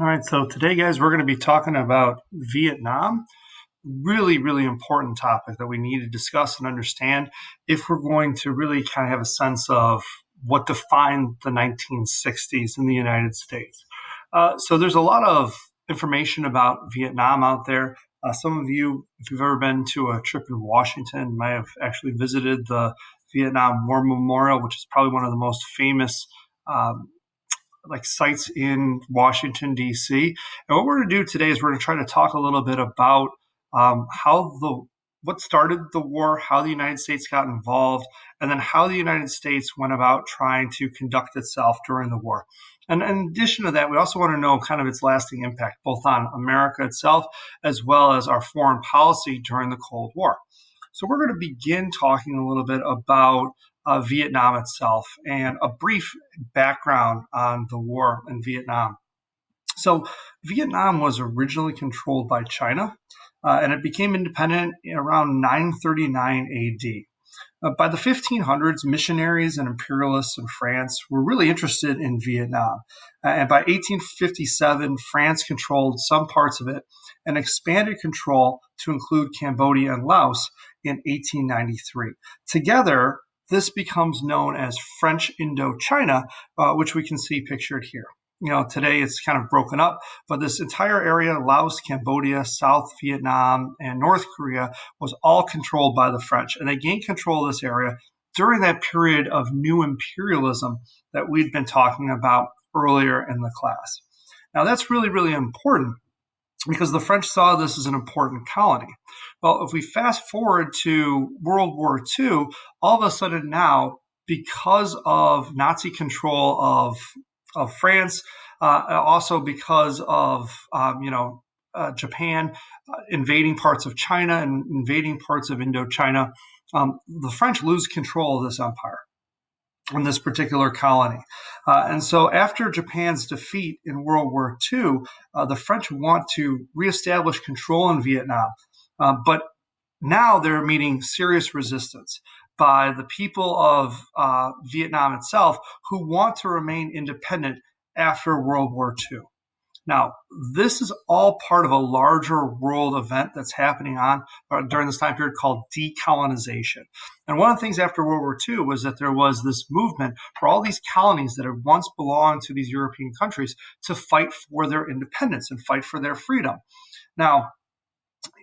All right, so today, guys, we're going to be talking about Vietnam. Really, really important topic that we need to discuss and understand if we're going to really kind of have a sense of what defined the 1960s in the United States. So there's a lot of information about Vietnam out there. Some of you, if you've ever been to a trip in Washington, might have actually visited the Vietnam War Memorial, which is probably one of the most famous sites in Washington, D.C. And what we're going to do today is we're going to try to talk a little bit about what started the war, how the United States got involved, and then how the United States went about trying to conduct itself during the war. And in addition to that, we also want to know kind of its lasting impact, both on America itself as well as our foreign policy during the Cold War. So we're going to begin talking a little bit about Vietnam itself and a brief background on the war in Vietnam. So Vietnam was originally controlled by China, and it became independent around 939 AD. By the 1500s, missionaries and imperialists in France were really interested in Vietnam. And by 1857, France controlled some parts of it and expanded control to include Cambodia and Laos in 1893. Together, this becomes known as French Indochina, which we can see pictured here. Today it's kind of broken up, but this entire area, Laos, Cambodia, South Vietnam, and North Korea, was all controlled by the French. And they gained control of this area during that period of new imperialism that we'd been talking about earlier in the class. Now, that's really, really important because the French saw this as an important colony. Well, if we fast forward to World War II, all of a sudden now, because of Nazi control of France, also because of Japan invading parts of China and invading parts of Indochina, the French lose control of this empire in this particular colony. And so after Japan's defeat in World War II, the French want to reestablish control in Vietnam, but now they're meeting serious resistance by the people of Vietnam itself, who want to remain independent after World War II. Now, this is all part of a larger world event that's happening during this time period called decolonization. And one of the things after World War II was that there was this movement for all these colonies that had once belonged to these European countries to fight for their independence and fight for their freedom. Now,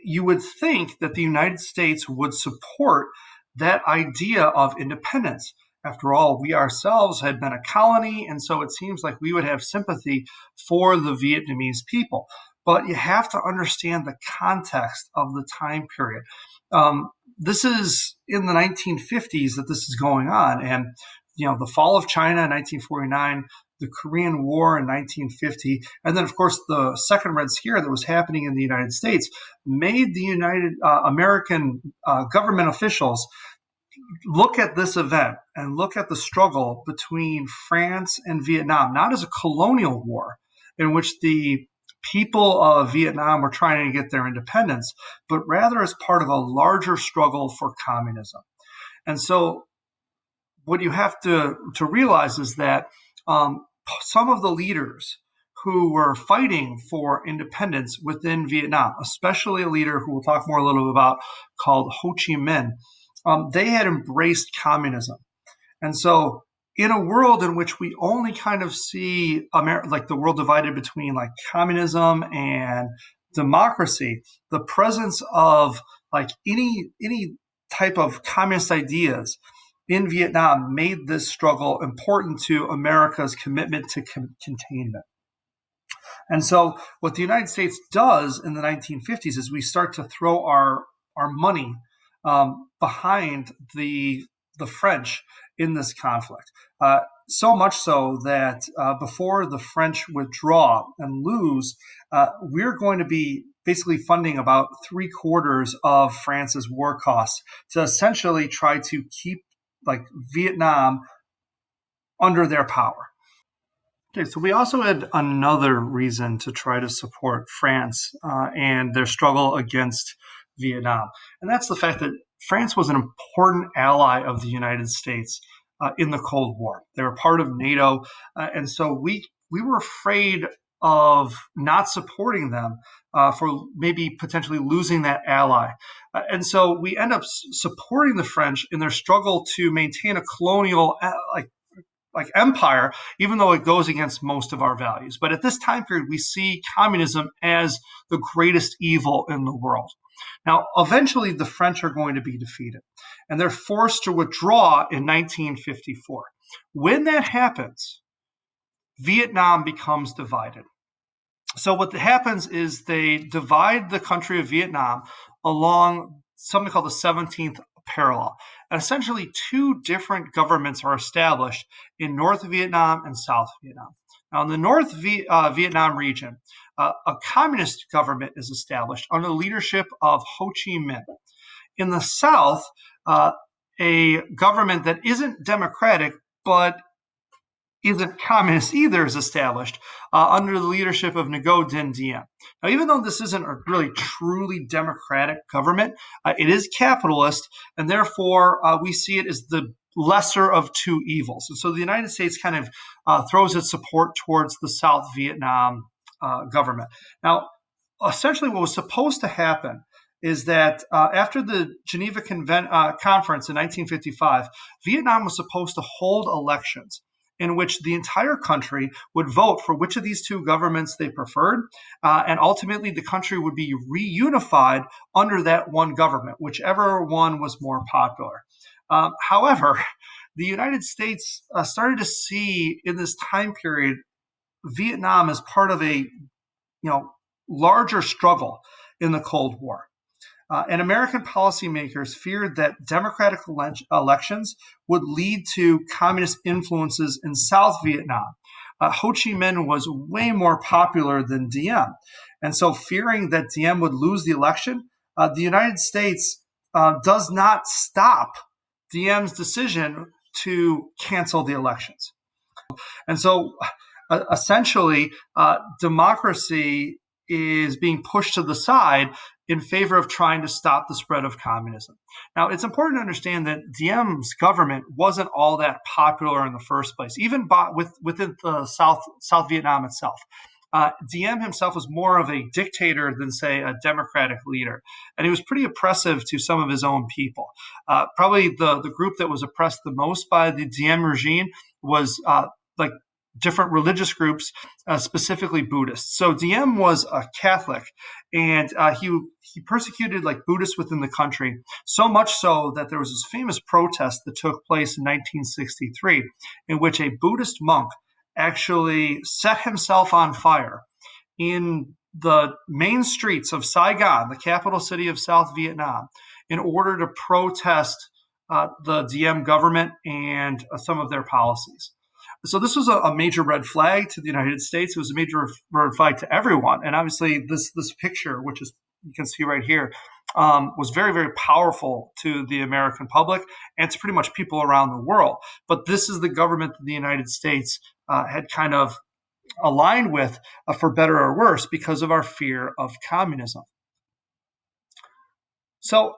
you would think that the United States would support that idea of independence. After all, we ourselves had been a colony, and so it seems like we would have sympathy for the Vietnamese people. But you have to understand the context of the time period. This is in the 1950s that this is going on, and the fall of China in 1949, the Korean War in 1950, and then, of course, the Second Red Scare that was happening in the United States made the American government officials look at this event and look at the struggle between France and Vietnam, not as a colonial war in which the people of Vietnam were trying to get their independence, but rather as part of a larger struggle for communism. And so what you have to realize is that some of the leaders who were fighting for independence within Vietnam, especially a leader who we'll talk more a little bit about called Ho Chi Minh, they had embraced communism. And so in a world in which we only kind of see the world divided between communism and democracy, the presence of any type of communist ideas in Vietnam made this struggle important to America's commitment to containment. And so what the United States does in the 1950s is we start to throw our money behind the French in this conflict. So much so that before the French withdraw and lose, we're going to be basically funding about 3/4 of France's war costs to essentially try to keep Vietnam under their power. Okay, so we also had another reason to try to support France and their struggle against Vietnam. And that's the fact that France was an important ally of the United States in the Cold War. They were part of NATO. And so we were afraid of not supporting them for maybe potentially losing that ally. And so we end up supporting the French in their struggle to maintain a colonial like empire, even though it goes against most of our values. But at this time period, we see communism as the greatest evil in the world. Now, eventually, the French are going to be defeated, and they're forced to withdraw in 1954. When that happens, Vietnam becomes divided. So what happens is they divide the country of Vietnam along something called the 17th parallel. And essentially, two different governments are established in North Vietnam and South Vietnam. Now, in the North Vietnam region, a communist government is established under the leadership of Ho Chi Minh. In the South, a government that isn't democratic, but isn't communist either, is established under the leadership of Ngo Dinh Diem. Now, even though this isn't a really truly democratic government, it is capitalist, and therefore we see it as the lesser of two evils. And so the United States kind of throws its support towards the South Vietnam government. Now, essentially what was supposed to happen is that after the Geneva Conference in 1955, Vietnam was supposed to hold elections in which the entire country would vote for which of these two governments they preferred, and ultimately the country would be reunified under that one government, whichever one was more popular. However, the United States started to see in this time period Vietnam as part of a larger struggle in the Cold War. And American policymakers feared that democratic elections would lead to communist influences in South Vietnam. Ho Chi Minh was way more popular than Diem. And so fearing that Diem would lose the election, the United States does not stop Diem's decision to cancel the elections. And so essentially, democracy is being pushed to the side in favor of trying to stop the spread of communism. Now, it's important to understand that Diem's government wasn't all that popular in the first place, even within the South Vietnam itself. Diem himself was more of a dictator than, say, a democratic leader. And he was pretty oppressive to some of his own people. Probably the group that was oppressed the most by the Diem regime was different religious groups, specifically Buddhists. So Diem was a Catholic, and he persecuted Buddhists within the country, so much so that there was this famous protest that took place in 1963, in which a Buddhist monk actually set himself on fire in the main streets of Saigon, the capital city of South Vietnam, in order to protest the Diem government and some of their policies. So this was a major red flag to the United States. It was a major red flag to everyone. And obviously this picture, which is you can see right here, was very, very powerful to the American public and to pretty much people around the world. But this is the government that the United States had kind of aligned with, for better or worse, because of our fear of communism. So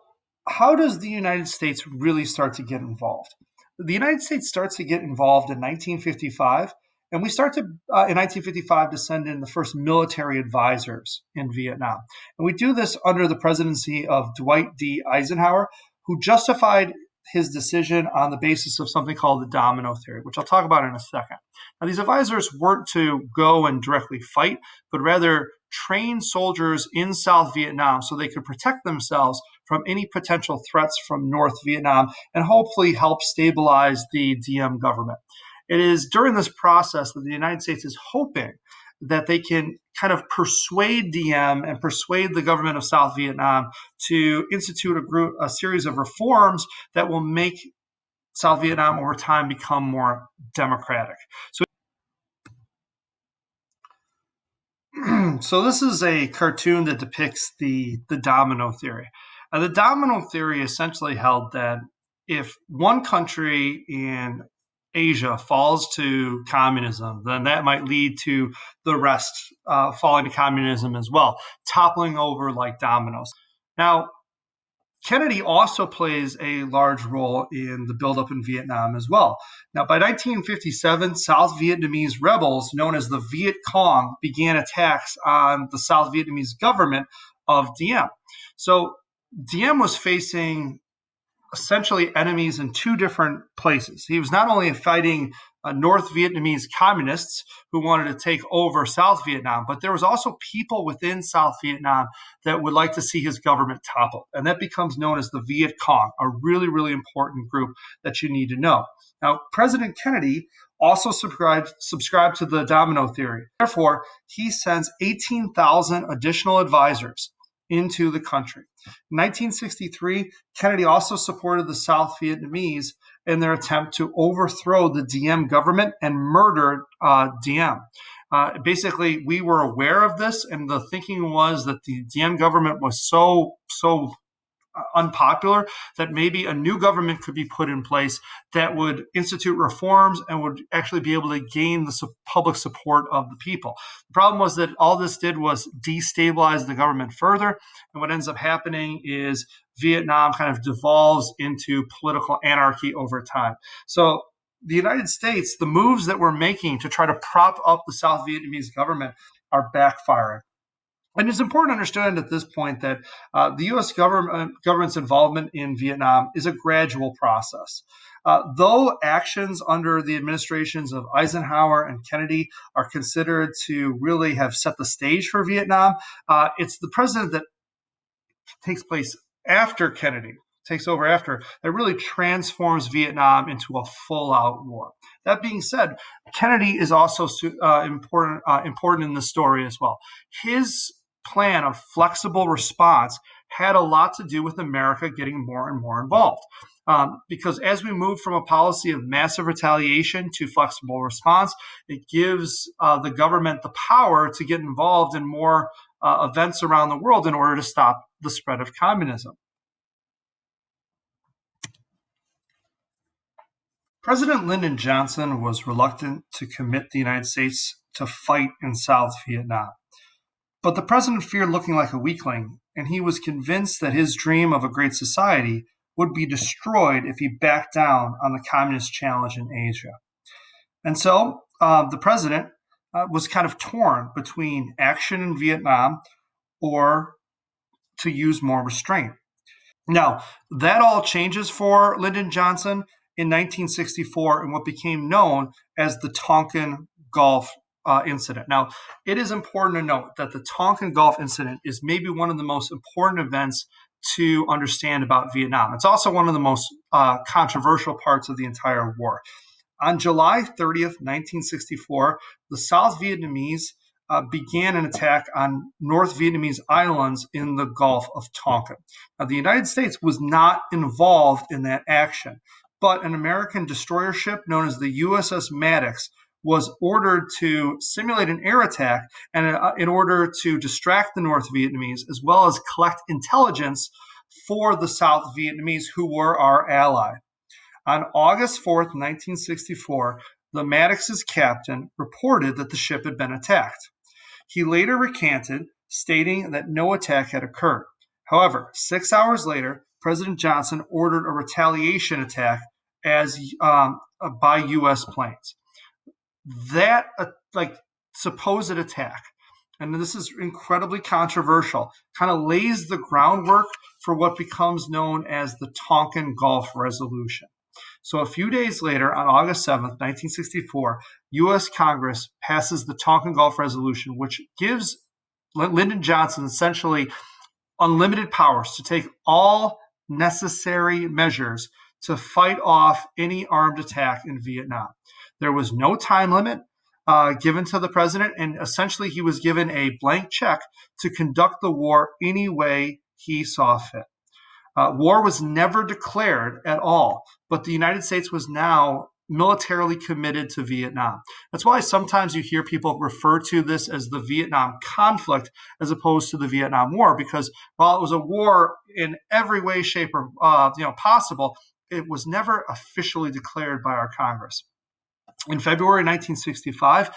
how does the United States really start to get involved? The United States starts to get involved in 1955, and we start to, in 1955, to send in the first military advisors in Vietnam. And we do this under the presidency of Dwight D. Eisenhower, who justified his decision on the basis of something called the domino theory, which I'll talk about in a second. Now, these advisors weren't to go and directly fight, but rather train soldiers in South Vietnam so they could protect themselves from any potential threats from North Vietnam and hopefully help stabilize the Diem government. It is during this process that the United States is hoping that they can kind of persuade Diem and persuade the government of South Vietnam to institute a series of reforms that will make South Vietnam over time become more democratic. So this is a cartoon that depicts the domino theory. The domino theory essentially held that if one country in Asia falls to communism, then that might lead to the rest falling to communism as well, toppling over like dominoes. Now, Kennedy also plays a large role in the buildup in Vietnam as well. Now, by 1957, South Vietnamese rebels known as the Viet Cong began attacks on the South Vietnamese government of Diem. So Diem was facing essentially enemies in two different places. He was not only fighting North Vietnamese communists who wanted to take over South Vietnam, but there was also people within South Vietnam that would like to see his government toppled. And that becomes known as the Viet Cong, a really, really important group that you need to know. Now, President Kennedy also subscribed to the domino theory. Therefore, he sends 18,000 additional advisors into the country. In 1963, Kennedy also supported the South Vietnamese in their attempt to overthrow the Diem government and murder Diem. Basically, we were aware of this, and the thinking was that the Diem government was so unpopular that maybe a new government could be put in place that would institute reforms and would actually be able to gain the public support of the people. The problem was that all this did was destabilize the government further, and what ends up happening is Vietnam kind of devolves into political anarchy over time. So the United States, the moves that we're making to try to prop up the South Vietnamese government are backfiring. And it's important to understand at this point that the U.S. government's involvement in Vietnam is a gradual process. Though actions under the administrations of Eisenhower and Kennedy are considered to really have set the stage for Vietnam, it's the president that takes over after, that really transforms Vietnam into a full-out war. That being said, Kennedy is also important in the story as well. His plan of flexible response had a lot to do with America getting more and more involved. Because as we move from a policy of massive retaliation to flexible response, it gives the government the power to get involved in more events around the world in order to stop the spread of communism. President Lyndon Johnson was reluctant to commit the United States to fight in South Vietnam. But the president feared looking like a weakling, and he was convinced that his dream of a great society would be destroyed if he backed down on the communist challenge in Asia. And so the president was kind of torn between action in Vietnam or to use more restraint. Now, that all changes for Lyndon Johnson in 1964 in what became known as the Tonkin Gulf Incident. Now, it is important to note that the Tonkin Gulf Incident is maybe one of the most important events to understand about Vietnam. It's also one of the most controversial parts of the entire war. On July 30th, 1964, the South Vietnamese began an attack on North Vietnamese islands in the Gulf of Tonkin. Now, the United States was not involved in that action, but an American destroyer ship known as the USS Maddox was ordered to simulate an air attack and in order to distract the North Vietnamese as well as collect intelligence for the South Vietnamese who were our ally. On August 4th, 1964, the Maddox's captain reported that the ship had been attacked. He later recanted, stating that no attack had occurred. However, 6 hours later, President Johnson ordered a retaliation attack by U.S. planes. That supposed attack, and this is incredibly controversial, kind of lays the groundwork for what becomes known as the Tonkin Gulf Resolution. So a few days later, on August 7th, 1964, U.S. Congress passes the Tonkin Gulf Resolution, which gives Lyndon Johnson essentially unlimited powers to take all necessary measures to fight off any armed attack in Vietnam. There was no time limit given to the president, and essentially he was given a blank check to conduct the war any way he saw fit. War was never declared at all, but the United States was now militarily committed to Vietnam. That's why sometimes you hear people refer to this as the Vietnam conflict as opposed to the Vietnam War, because while it was a war in every way, shape, or possible, it was never officially declared by our Congress. In February 1965,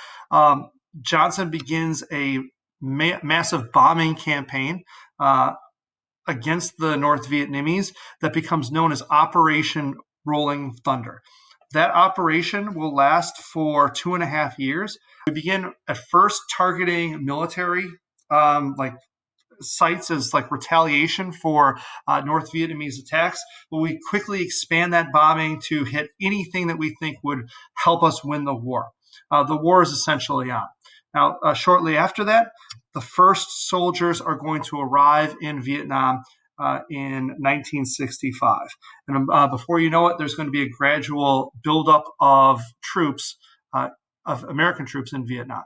Johnson begins a massive bombing campaign against the North Vietnamese that becomes known as Operation Rolling Thunder. That operation will last for 2.5 years. We begin at first targeting military like sites as like retaliation for North Vietnamese attacks, but we quickly expand that bombing to hit anything that we think would help us win the war. The war is essentially on. Now, shortly after that, the first soldiers are going to arrive in Vietnam in 1965. And before you know it, there's going to be a gradual buildup of troops, of American troops in Vietnam.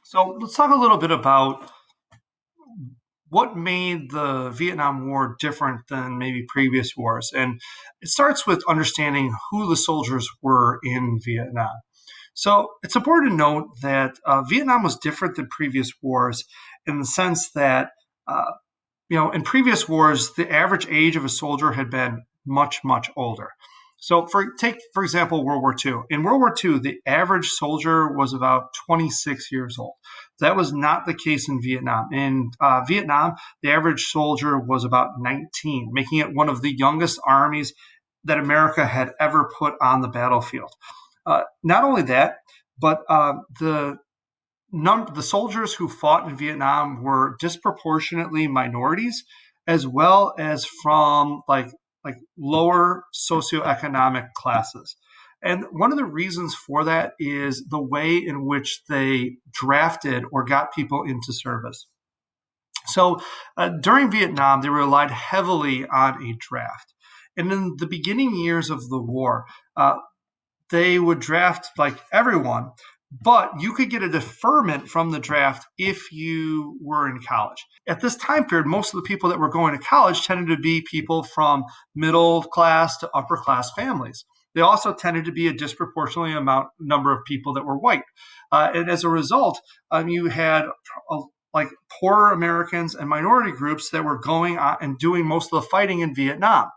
So let's talk a little bit about what made the Vietnam War different than maybe previous wars. And it starts with understanding who the soldiers were in Vietnam. So it's important to note that Vietnam was different than previous wars in the sense that, in previous wars, the average age of a soldier had been much, much older. So for example, World War II. In World War II, the average soldier was about 26 years old. That was not the case in Vietnam. In Vietnam, the average soldier was about 19, making it one of the youngest armies that America had ever put on the battlefield. Not only that, but the soldiers who fought in Vietnam were disproportionately minorities, as well as from like lower socioeconomic classes. And one of the reasons for that is the way in which they drafted or got people into service. So during Vietnam, they relied heavily on a draft. And in the beginning years of the war, they would draft like everyone, but you could get a deferment from the draft if you were in college. At this time period, most of the people that were going to college tended to be people from middle class to upper class families. They also tended to be a disproportionately number of people that were white. And as a result, you had like poorer Americans and minority groups that were going on and doing most of the fighting in Vietnam.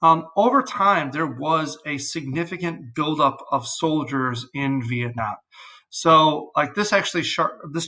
Over time, there was a significant buildup of soldiers in Vietnam. So, like this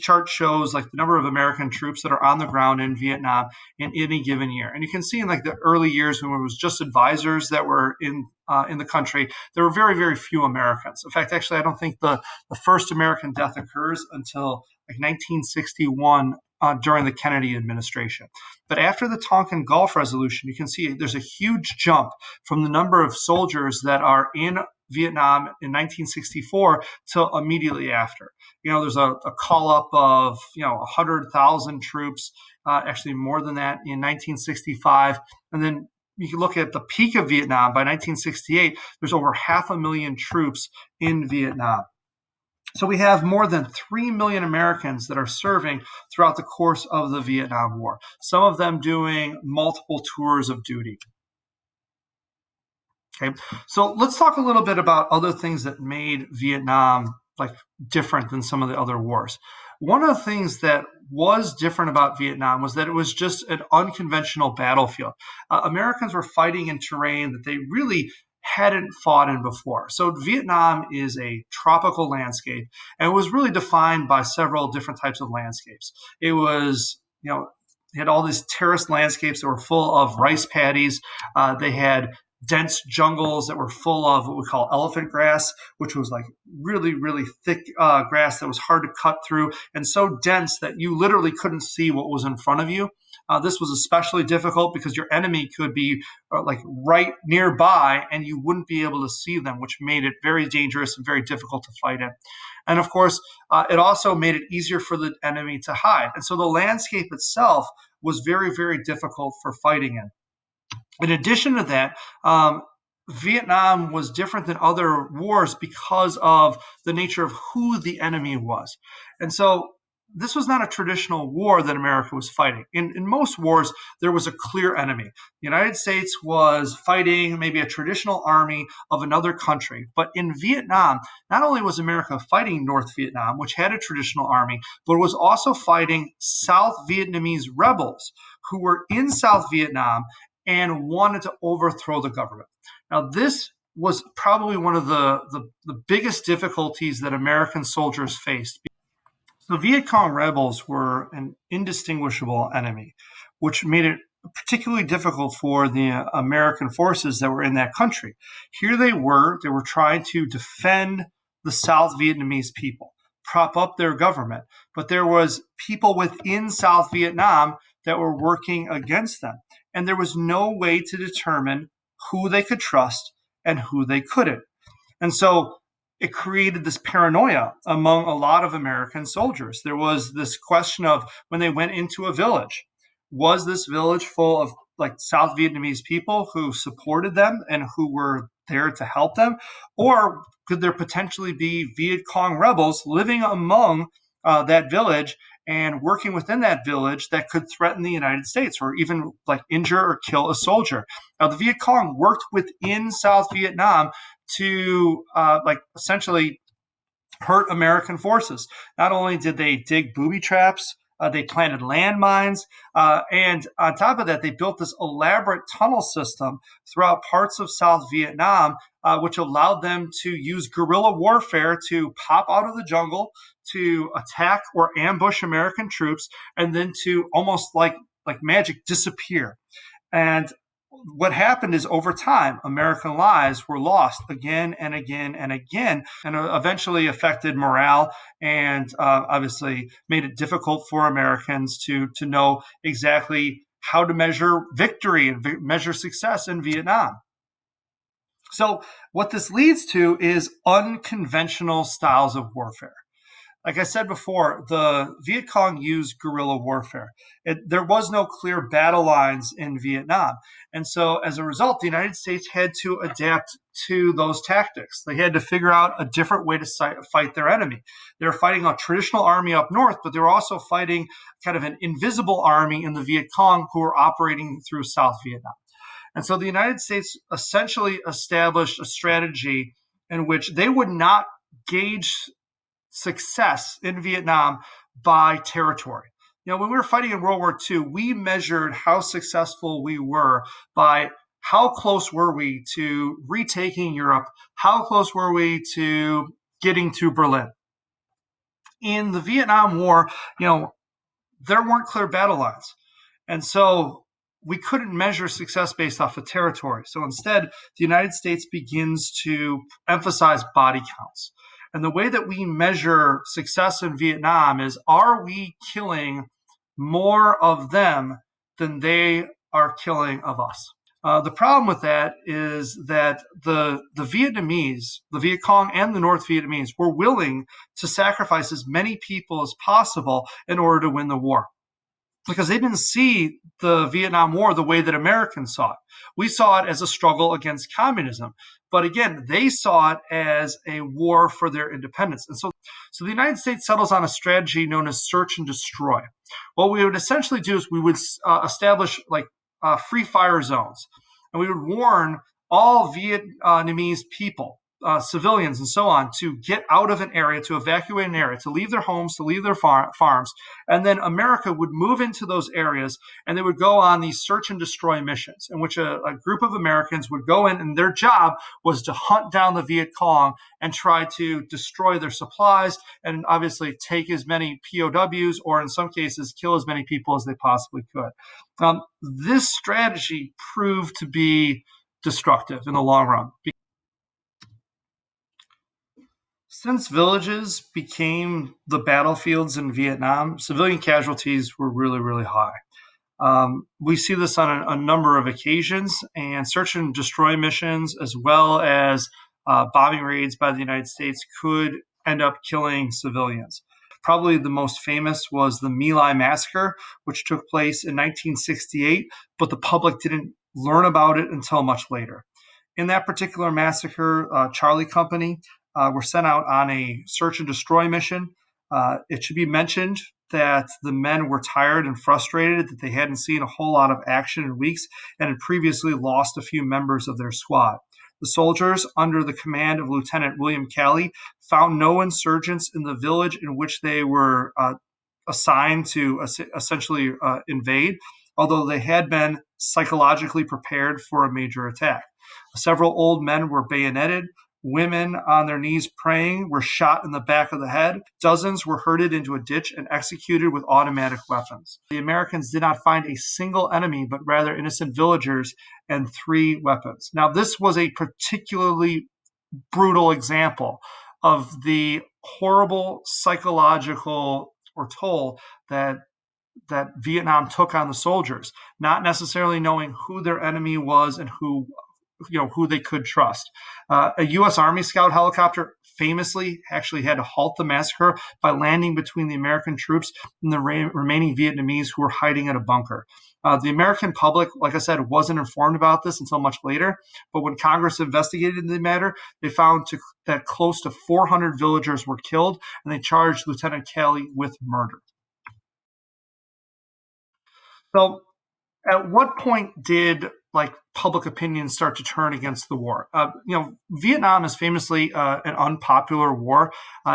chart shows like the number of American troops that are on the ground in Vietnam in any given year. And you can see in like the early years when it was just advisors that were in the country, there were very, very few Americans. In fact, actually, I don't think the first American death occurs until like 1961 during the Kennedy administration. But after the Tonkin Gulf resolution, you can see there's a huge jump from the number of soldiers that are in Vietnam in 1964 till immediately after. There's a call up of 100,000 troops, actually more than that in 1965, and then you can look at the peak of Vietnam. By 1968, there's over 500,000 troops in Vietnam. So we have more than 3 million Americans that are serving throughout the course of the Vietnam War, some of them doing multiple tours of duty. Okay, so let's talk a little bit about other things that made Vietnam like different than some of the other wars. One of the things that was different about Vietnam was that it was just an unconventional battlefield. Americans were fighting in terrain that they really hadn't fought in before. So Vietnam is a tropical landscape, and it was really defined by several different types of landscapes. It was, it had all these terraced landscapes that were full of rice paddies. They had dense jungles that were full of what we call elephant grass, which was like really, really thick grass that was hard to cut through and so dense that you literally couldn't see what was in front of you. This was especially difficult because your enemy could be like right nearby and you wouldn't be able to see them, which made it very dangerous and very difficult to fight in. And of course, it also made it easier for the enemy to hide. And so the landscape itself was very, very difficult for fighting in. In addition to that, Vietnam was different than other wars because of the nature of who the enemy was. And so this was not a traditional war that America was fighting. In most wars, there was a clear enemy. The United States was fighting maybe a traditional army of another country. But in Vietnam, not only was America fighting North Vietnam, which had a traditional army, but it was also fighting South Vietnamese rebels who were in South Vietnam and wanted to overthrow the government. Now, this was probably one of the biggest difficulties that American soldiers faced. So Viet Cong rebels were an indistinguishable enemy, which made it particularly difficult for the American forces that were in that country. Here they were trying to defend the South Vietnamese people, prop up their government, but there was people within South Vietnam that were working against them, and there was no way to determine who they could trust and who they couldn't. And so it created this paranoia among a lot of American soldiers. There was this question of when they went into a village, was this village full of like South Vietnamese people who supported them and who were there to help them? Or could there potentially be Viet Cong rebels living among that village and working within that village that could threaten the United States or even like injure or kill a soldier? Now, the Viet Cong worked within South Vietnam to essentially hurt American forces. Not only did they dig booby traps, they planted landmines, and on top of that, they built this elaborate tunnel system throughout parts of South Vietnam, which allowed them to use guerrilla warfare to pop out of the jungle, to attack or ambush American troops, and then to almost like magic disappear. And what happened is over time, American lives were lost again and again and again, and eventually affected morale and obviously made it difficult for Americans to know exactly how to measure victory and measure success in Vietnam. So what this leads to is unconventional styles of warfare. Like I said before, the Viet Cong used guerrilla warfare. There was no clear battle lines in Vietnam. And so as a result, the United States had to adapt to those tactics. They had to figure out a different way to fight their enemy. They were fighting a traditional army up north, but they were also fighting kind of an invisible army in the Viet Cong who were operating through South Vietnam. And so the United States essentially established a strategy in which they would not gauge success in Vietnam by territory. You know, when we were fighting in World War II, we measured how successful we were by how close were we to retaking Europe, how close were we to getting to Berlin. In the Vietnam War, you know, there weren't clear battle lines. And so we couldn't measure success based off of territory. So instead, the United States begins to emphasize body counts. And the way that we measure success in Vietnam is, are we killing more of them than they are killing of us? The problem with that is that the Vietnamese, the Viet Cong and the North Vietnamese were willing to sacrifice as many people as possible in order to win the war, because they didn't see the Vietnam War the way that Americans saw it. We saw it as a struggle against communism. But again, they saw it as a war for their independence. And so the United States settles on a strategy known as search and destroy. What we would essentially do is we would establish free fire zones. And we would warn all Vietnamese people, civilians and so on, to get out of an area, to evacuate an area, to leave their homes, to leave their farms. And then America would move into those areas and they would go on these search and destroy missions in which a group of Americans would go in, and their job was to hunt down the Viet Cong and try to destroy their supplies and obviously take as many POWs, or in some cases kill as many people as they possibly could. This strategy proved to be destructive in the long run. Since villages became the battlefields in Vietnam, civilian casualties were really, really high. We see this on a number of occasions, and search and destroy missions, as well as bombing raids by the United States, could end up killing civilians. Probably the most famous was the My Lai massacre, which took place in 1968, but the public didn't learn about it until much later. In that particular massacre, Charlie Company were sent out on a search and destroy mission. It should be mentioned that the men were tired and frustrated that they hadn't seen a whole lot of action in weeks and had previously lost a few members of their squad. The soldiers, under the command of Lieutenant William Calley, found no insurgents in the village in which they were assigned to essentially invade, although they had been psychologically prepared for a major attack. Several old men were bayoneted. Women on their knees praying were shot in the back of the head. Dozens were herded into a ditch and executed with automatic weapons. The Americans did not find a single enemy, but rather innocent villagers and 3 weapons. Now, this was a particularly brutal example of the horrible psychological or toll that Vietnam took on the soldiers, not necessarily knowing who their enemy was and who they could trust. A U.S. Army Scout helicopter famously actually had to halt the massacre by landing between the American troops and the remaining Vietnamese who were hiding in a bunker. The American public, like I said, wasn't informed about this until much later. But when Congress investigated the matter, they found that close to 400 villagers were killed, and they charged Lieutenant Calley with murder. So, at what point did public opinion start to turn against the war? Vietnam is famously an unpopular war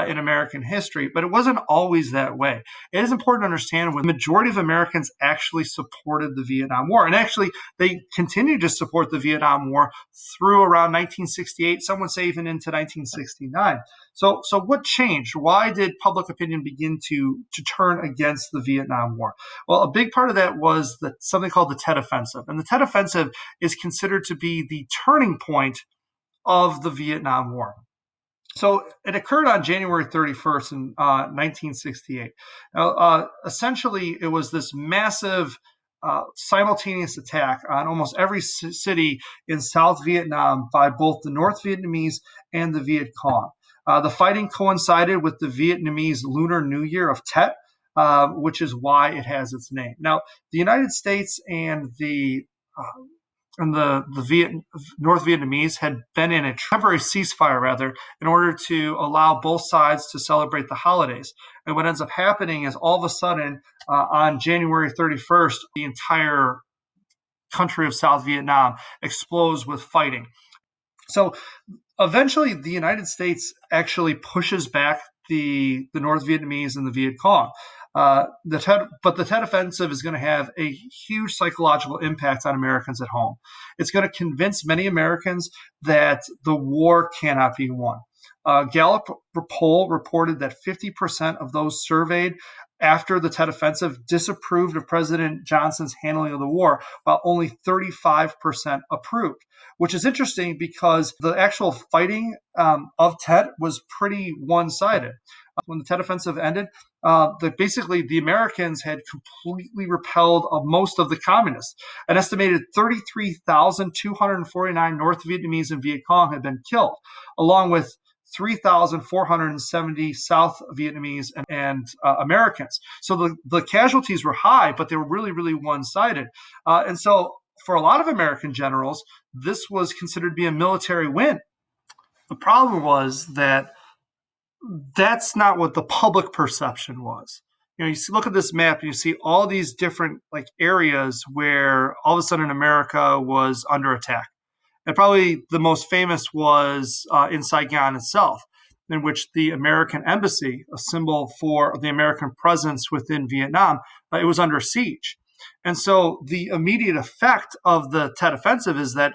in American history, but it wasn't always that way. It is important to understand when the majority of Americans actually supported the Vietnam War, and actually they continued to support the Vietnam War through around 1968. Some would say even into 1969. So what changed? Why did public opinion begin to turn against the Vietnam War? Well, a big part of that was something called the Tet Offensive. And the Tet Offensive is considered to be the turning point of the Vietnam War. So it occurred on January 31st in 1968. Now, essentially, it was this massive simultaneous attack on almost every city in South Vietnam by both the North Vietnamese and the Viet Cong. The fighting coincided with the Vietnamese Lunar New Year of Tet, which is why it has its name. Now, the United States and the North Vietnamese had been in a temporary ceasefire, in order to allow both sides to celebrate the holidays. And what ends up happening is all of a sudden, on January 31st, the entire country of South Vietnam explodes with fighting. So eventually, the United States actually pushes back the North Vietnamese and the Viet Cong. But the Tet Offensive is going to have a huge psychological impact on Americans at home. It's going to convince many Americans that the war cannot be won. Gallup poll reported that 50% of those surveyed after the Tet Offensive disapproved of President Johnson's handling of the war, while only 35% approved, which is interesting because the actual fighting of Tet was pretty one-sided. When the Tet Offensive ended, basically the Americans had completely repelled most of the communists. An estimated 33,249 North Vietnamese and Viet Cong had been killed, along with 3,470 South Vietnamese and Americans. So the casualties were high, but they were really, really one-sided. And so for a lot of American generals, this was considered to be a military win. The problem was that that's not what the public perception was. You look at this map and you see all these different areas where all of a sudden America was under attack. And probably the most famous was in Saigon itself, in which the American embassy, a symbol for the American presence within Vietnam, it was under siege. And so the immediate effect of the Tet Offensive is that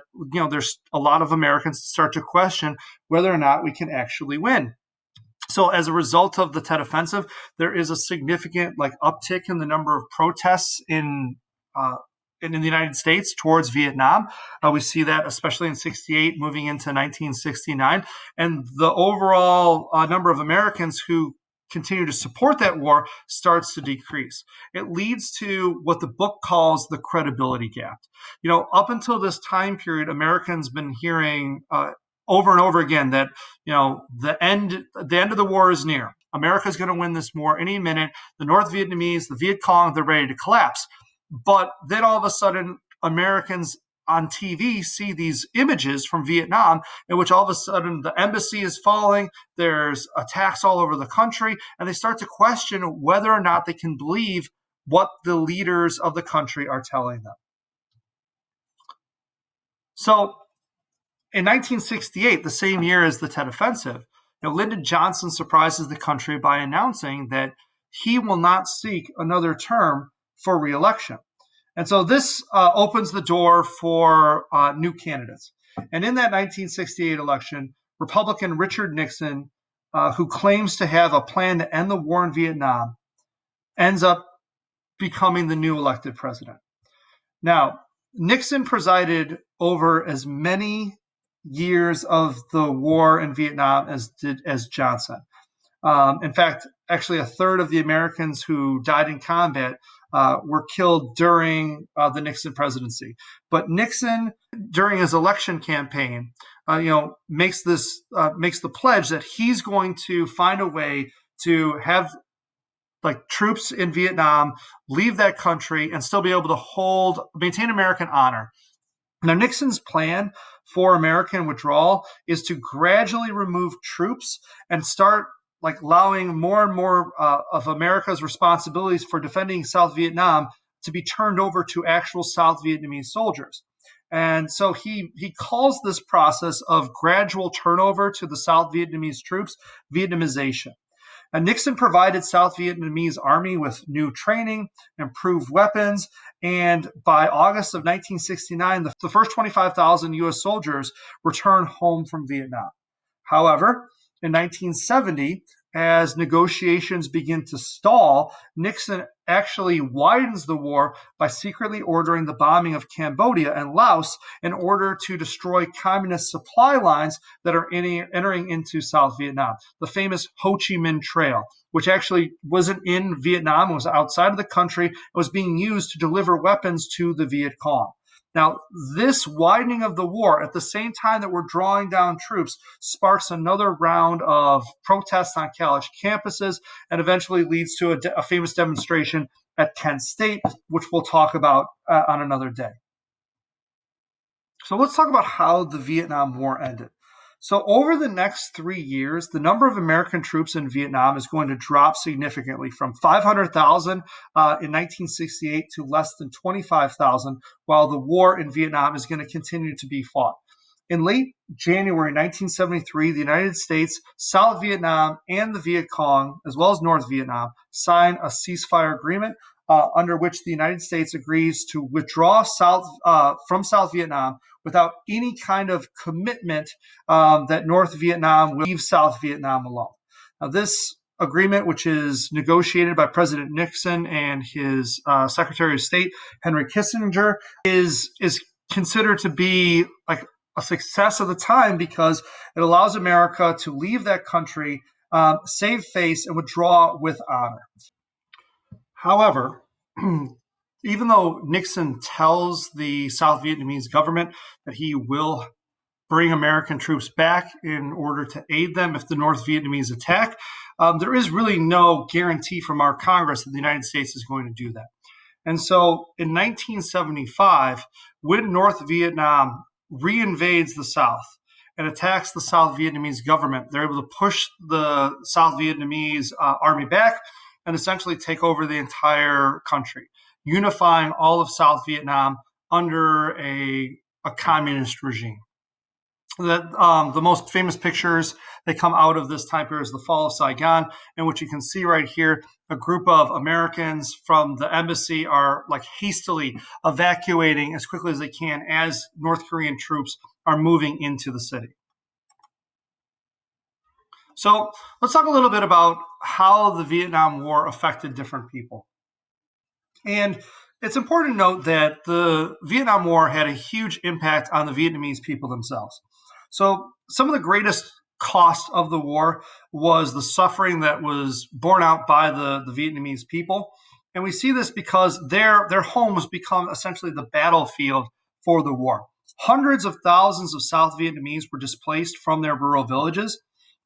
there's a lot of Americans start to question whether or not we can actually win. So as a result of the Tet Offensive, there is a significant uptick in the number of protests in the United States towards Vietnam. We see that especially in 68, moving into 1969. And the overall number of Americans who continue to support that war starts to decrease. It leads to what the book calls the credibility gap. Up until this time period, Americans been hearing over and over again that the end of the war is near. America's going to win this war any minute. The North Vietnamese, the Viet Cong, they're ready to collapse. But then all of a sudden, Americans on TV see these images from Vietnam in which all of a sudden the embassy is falling, there's attacks all over the country, and they start to question whether or not they can believe what the leaders of the country are telling them. So in 1968, the same year as the Tet Offensive, Lyndon Johnson surprises the country by announcing that he will not seek another term for re-election. And so this opens the door for new candidates. And in that 1968 election, Republican Richard Nixon, who claims to have a plan to end the war in Vietnam, ends up becoming the new elected president. Now, Nixon presided over as many years of the war in Vietnam as Johnson. In fact, actually, a third of the Americans who died in combat were killed during the Nixon presidency. But Nixon, during his election campaign, makes the pledge that he's going to find a way to have troops in Vietnam leave that country and still be able to maintain American honor. Now, Nixon's plan for American withdrawal is to gradually remove troops and start allowing more and more of America's responsibilities for defending South Vietnam to be turned over to actual South Vietnamese soldiers. And so he calls this process of gradual turnover to the South Vietnamese troops Vietnamization. And Nixon provided South Vietnamese army with new training, improved weapons, and by August of 1969, the first 25,000 U.S. soldiers returned home from Vietnam. However, in 1970, as negotiations begin to stall, Nixon actually widens the war by secretly ordering the bombing of Cambodia and Laos in order to destroy communist supply lines that are entering into South Vietnam. The famous Ho Chi Minh Trail, which actually wasn't in Vietnam, it was outside of the country, it was being used to deliver weapons to the Viet Cong. Now, this widening of the war at the same time that we're drawing down troops sparks another round of protests on college campuses and eventually leads to a famous demonstration at Kent State, which we'll talk about on another day. So let's talk about how the Vietnam War ended. So over the next 3 years, the number of American troops in Vietnam is going to drop significantly from 500,000 in 1968 to less than 25,000, while the war in Vietnam is going to continue to be fought. In late January 1973, the United States, South Vietnam, and the Viet Cong, as well as North Vietnam, sign a ceasefire agreement under which the United States agrees to withdraw from South Vietnam without any kind of commitment that North Vietnam will leave South Vietnam alone. Now, this agreement, which is negotiated by President Nixon and his Secretary of State, Henry Kissinger, is considered to be like a success of the time because it allows America to leave that country, save face, and withdraw with honor. However, even though Nixon tells the South Vietnamese government that he will bring American troops back in order to aid them if the North Vietnamese attack, there is really no guarantee from our Congress that the United States is going to do that. And so in 1975, when North Vietnam reinvades the South and attacks the South Vietnamese government, they're able to push the South Vietnamese army back and essentially take over the entire country, unifying all of South Vietnam under a communist regime. The most famous pictures that come out of this time period is the fall of Saigon, in which you can see right here a group of Americans from the embassy are hastily evacuating as quickly as they can as North Korean troops are moving into the city. So let's talk a little bit about how the Vietnam War affected different people. And it's important to note that the Vietnam War had a huge impact on the Vietnamese people themselves. So some of the greatest cost of the war was the suffering that was borne out by the Vietnamese people. And we see this because their homes become essentially the battlefield for the war. Hundreds of thousands of South Vietnamese were displaced from their rural villages.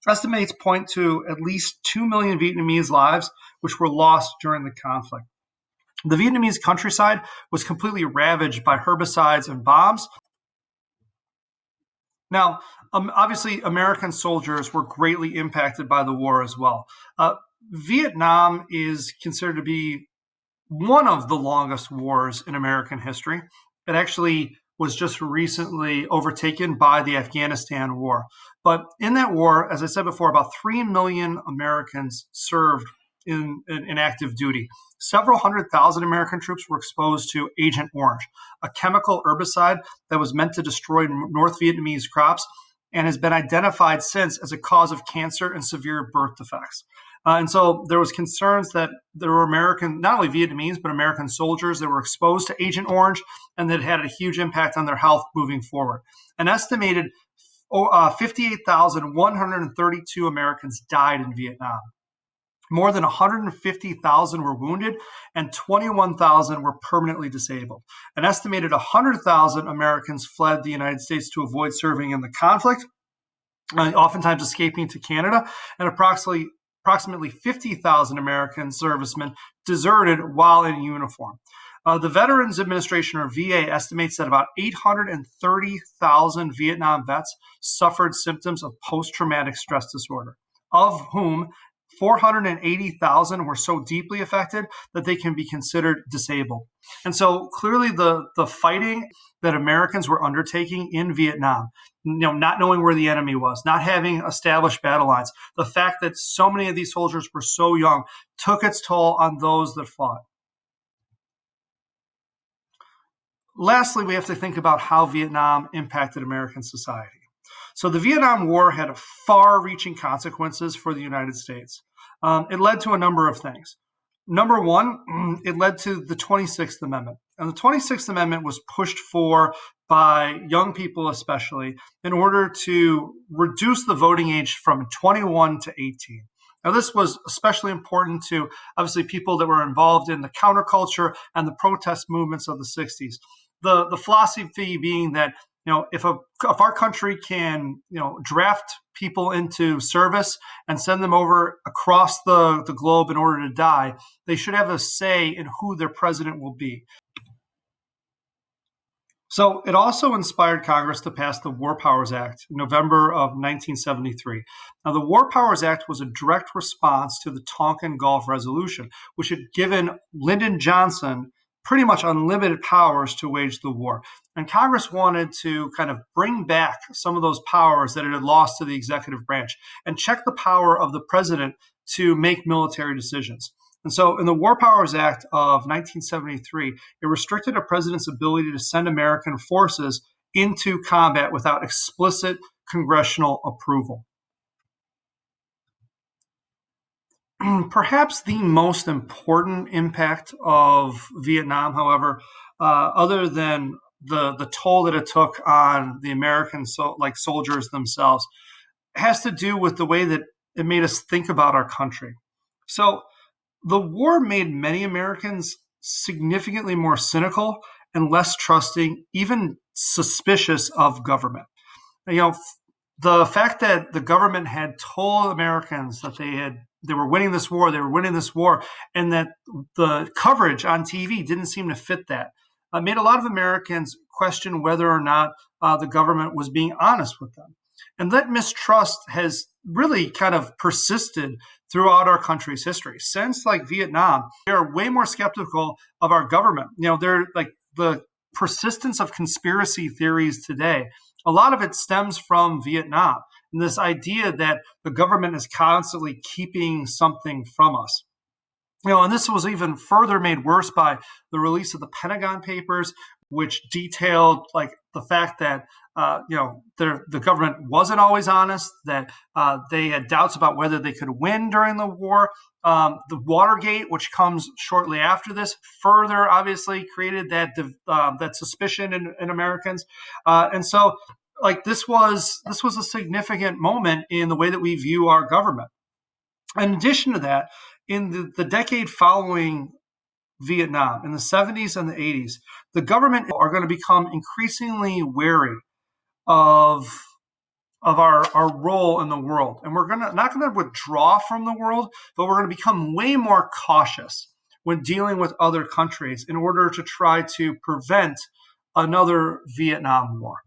Estimates point to at least 2 million Vietnamese lives, which were lost during the conflict. The Vietnamese countryside was completely ravaged by herbicides and bombs. Now, obviously, American soldiers were greatly impacted by the war as well. Vietnam is considered to be one of the longest wars in American history. It actually was just recently overtaken by the Afghanistan War. But in that war, as I said before, about 3 million Americans served in active duty. Several 100,000 American troops were exposed to Agent Orange, a chemical herbicide that was meant to destroy North Vietnamese crops. and has been identified since as a cause of cancer and severe birth defects. And so there was concerns that there were American, not only Vietnamese, but American soldiers that were exposed to Agent Orange and that had a huge impact on their health moving forward. An estimated 58,132 Americans died in Vietnam. More than 150,000 were wounded and 21,000 were permanently disabled. An estimated 100,000 Americans fled the United States to avoid serving in the conflict, oftentimes escaping to Canada, and approximately 50,000 American servicemen deserted while in uniform. The Veterans Administration, or VA, estimates that about 830,000 Vietnam vets suffered symptoms of post-traumatic stress disorder, of whom 480,000 were so deeply affected that they can be considered disabled. And so clearly the fighting that Americans were undertaking in Vietnam, not knowing where the enemy was, not having established battle lines, the fact that so many of these soldiers were so young took its toll on those that fought. Lastly, we have to think about how Vietnam impacted American society. So the Vietnam War had far-reaching consequences for the United States. It led to a number of things. Number one, it led to the 26th Amendment. And the 26th Amendment was pushed for by young people especially in order to reduce the voting age from 21 to 18. Now, this was especially important to, obviously, people that were involved in the counterculture and the protest movements of the 60s. The philosophy being that if our country can, draft people into service and send them over across the globe in order to die, they should have a say in who their president will be. So it also inspired Congress to pass the War Powers Act in November of 1973. Now, the War Powers Act was a direct response to the Tonkin Gulf Resolution, which had given Lyndon Johnson pretty much unlimited powers to wage the war. And Congress wanted to kind of bring back some of those powers that it had lost to the executive branch and check the power of the president to make military decisions. And so in the War Powers Act of 1973, it restricted a president's ability to send American forces into combat without explicit congressional approval. Perhaps the most important impact of Vietnam, however, other than the toll that it took on the American soldiers themselves, has to do with the way that it made us think about our country. So the war made many Americans significantly more cynical and less trusting, even suspicious of government. The fact that the government had told Americans that they were winning this war, and that the coverage on TV didn't seem to fit that, made a lot of Americans question whether or not the government was being honest with them. And that mistrust has really kind of persisted throughout our country's history. Since Vietnam, they are way more skeptical of our government. They're like the persistence of conspiracy theories today. A lot of it stems from Vietnam and this idea that the government is constantly keeping something from us. And this was even further made worse by the release of the Pentagon Papers, which detailed the fact that the government wasn't always honest, that they had doubts about whether they could win during the war. The Watergate, which comes shortly after this, further obviously created that suspicion in Americans, and so this was a significant moment in the way that we view our government. In addition to that, in the decade following Vietnam, in the 70s and the 80s, the government are going to become increasingly wary of our role in the world. And we're not going to withdraw from the world, but we're going to become way more cautious when dealing with other countries in order to try to prevent another Vietnam War.